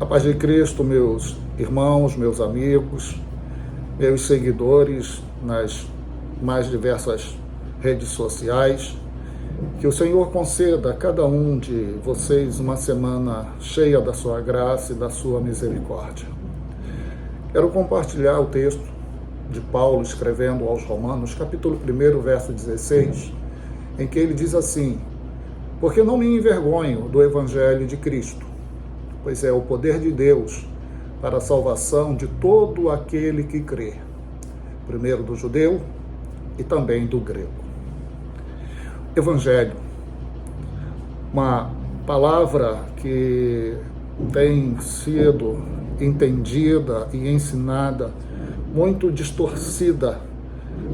A paz de Cristo, meus irmãos, meus amigos, meus seguidores nas mais diversas redes sociais. Que o Senhor conceda a cada um de vocês uma semana cheia da sua graça e da sua misericórdia. Quero compartilhar o texto de Paulo escrevendo aos Romanos, capítulo 1, verso 16, em que ele diz assim: porque não me envergonho do Evangelho de Cristo, pois é o poder de Deus para a salvação de todo aquele que crê, primeiro do judeu e também do grego. Evangelho, uma palavra que tem sido entendida e ensinada, muito distorcida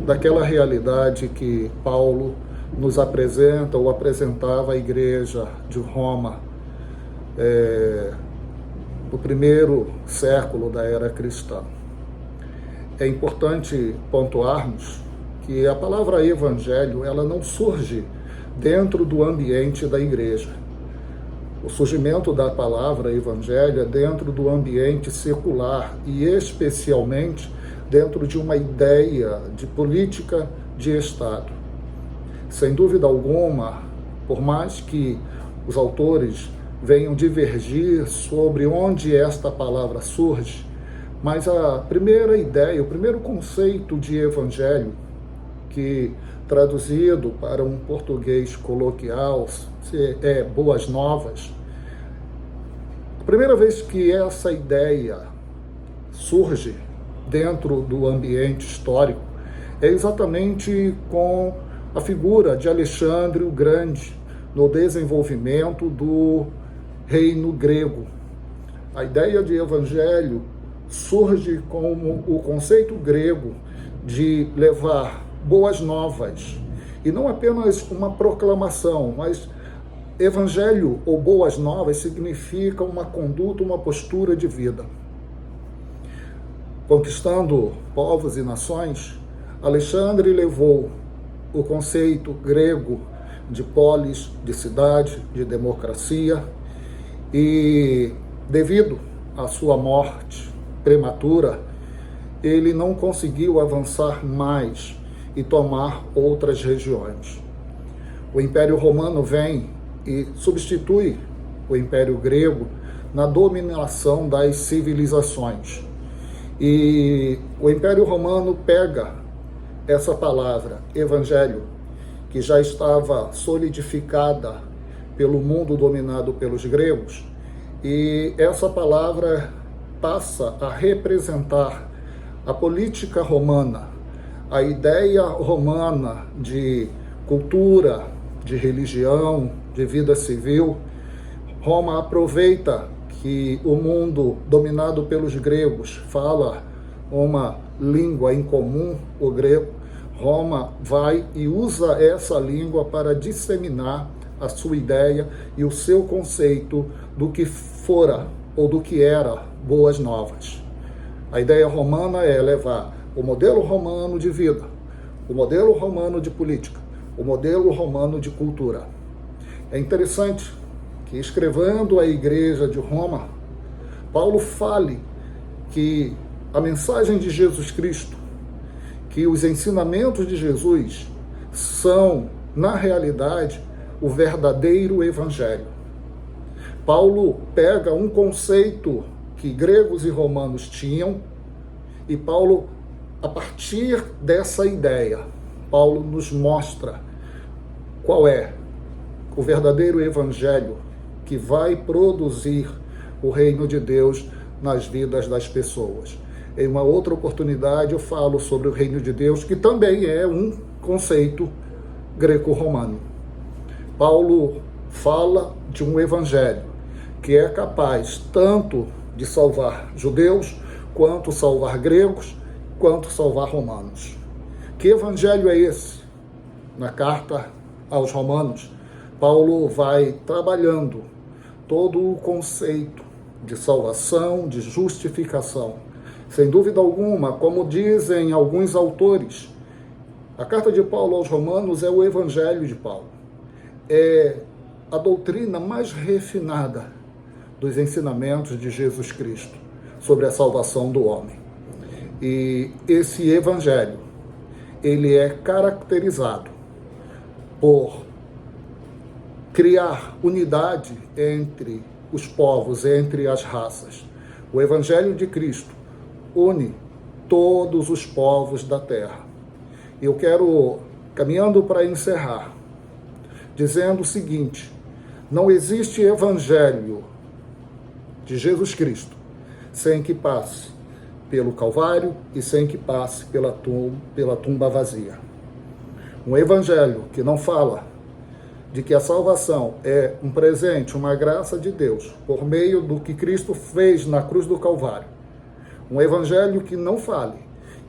daquela realidade que Paulo nos apresenta ou apresentava à igreja de Roma no primeiro século da era cristã. É importante pontuarmos que a palavra evangelho, ela não surge dentro do ambiente da igreja. O surgimento da palavra evangelho é dentro do ambiente secular e especialmente dentro de uma ideia de política de Estado. Sem dúvida alguma, por mais que os autores venham divergir sobre onde esta palavra surge, mas a primeira ideia, o primeiro conceito de evangelho, que traduzido para um português coloquial é boas novas, a primeira vez que essa ideia surge dentro do ambiente histórico é exatamente com a figura de Alexandre o Grande no desenvolvimento do reino grego. A ideia de evangelho surge como o conceito grego de levar boas novas, e não apenas uma proclamação, mas evangelho ou boas novas significa uma conduta, uma postura de vida. Conquistando povos e nações, Alexandre levou o conceito grego de polis, de cidade, de democracia, e devido à sua morte prematura, ele não conseguiu avançar mais e tomar outras regiões. O Império Romano vem e substitui o Império Grego na dominação das civilizações. E o Império Romano pega essa palavra, evangelho, que já estava solidificada pelo mundo dominado pelos gregos, e essa palavra passa a representar a política romana, a ideia romana de cultura, de religião, de vida civil. Roma aproveita que o mundo dominado pelos gregos fala uma língua em comum, o grego. Roma vai e usa essa língua para disseminar a sua ideia e o seu conceito do que fora ou do que era boas novas. A ideia romana é levar o modelo romano de vida, o modelo romano de política, o modelo romano de cultura. É interessante que, escrevendo à igreja de Roma, Paulo fale que a mensagem de Jesus Cristo, que os ensinamentos de Jesus são, na realidade, o verdadeiro evangelho. Paulo pega um conceito que gregos e romanos tinham, e Paulo, a partir dessa ideia, Paulo nos mostra qual é o verdadeiro evangelho que vai produzir o reino de Deus nas vidas das pessoas. Em uma outra oportunidade eu falo sobre o reino de Deus, que também é um conceito greco-romano. Paulo fala de um evangelho que é capaz tanto de salvar judeus, quanto salvar gregos, quanto salvar romanos. Que evangelho é esse? Na carta aos Romanos, Paulo vai trabalhando todo o conceito de salvação, de justificação. Sem dúvida alguma, como dizem alguns autores, a carta de Paulo aos Romanos é o evangelho de Paulo. É a doutrina mais refinada dos ensinamentos de Jesus Cristo sobre a salvação do homem. E esse evangelho, ele é caracterizado por criar unidade entre os povos, entre as raças. O evangelho de Cristo une todos os povos da terra. Eu quero, caminhando para encerrar, dizendo o seguinte: não existe evangelho de Jesus Cristo sem que passe pelo Calvário e sem que passe pela tumba vazia. Um evangelho que não fala de que a salvação é um presente, uma graça de Deus, por meio do que Cristo fez na cruz do Calvário. Um evangelho que não fale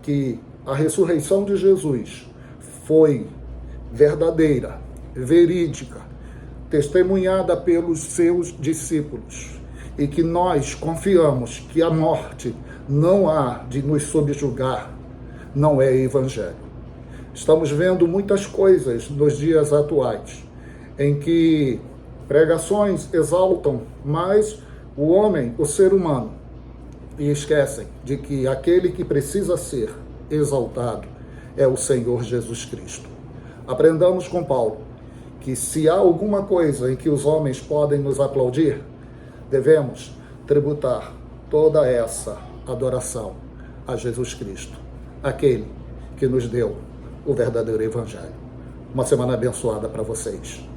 que a ressurreição de Jesus foi verdadeira, verídica, testemunhada pelos seus discípulos, e que nós confiamos que a morte não há de nos subjugar, não é evangelho. Estamos vendo muitas coisas nos dias atuais, em que pregações exaltam mais o homem, o ser humano, e esquecem de que aquele que precisa ser exaltado é o Senhor Jesus Cristo. Aprendamos com Paulo que se há alguma coisa em que os homens podem nos aplaudir, devemos tributar toda essa adoração a Jesus Cristo, aquele que nos deu o verdadeiro evangelho. Uma semana abençoada para vocês.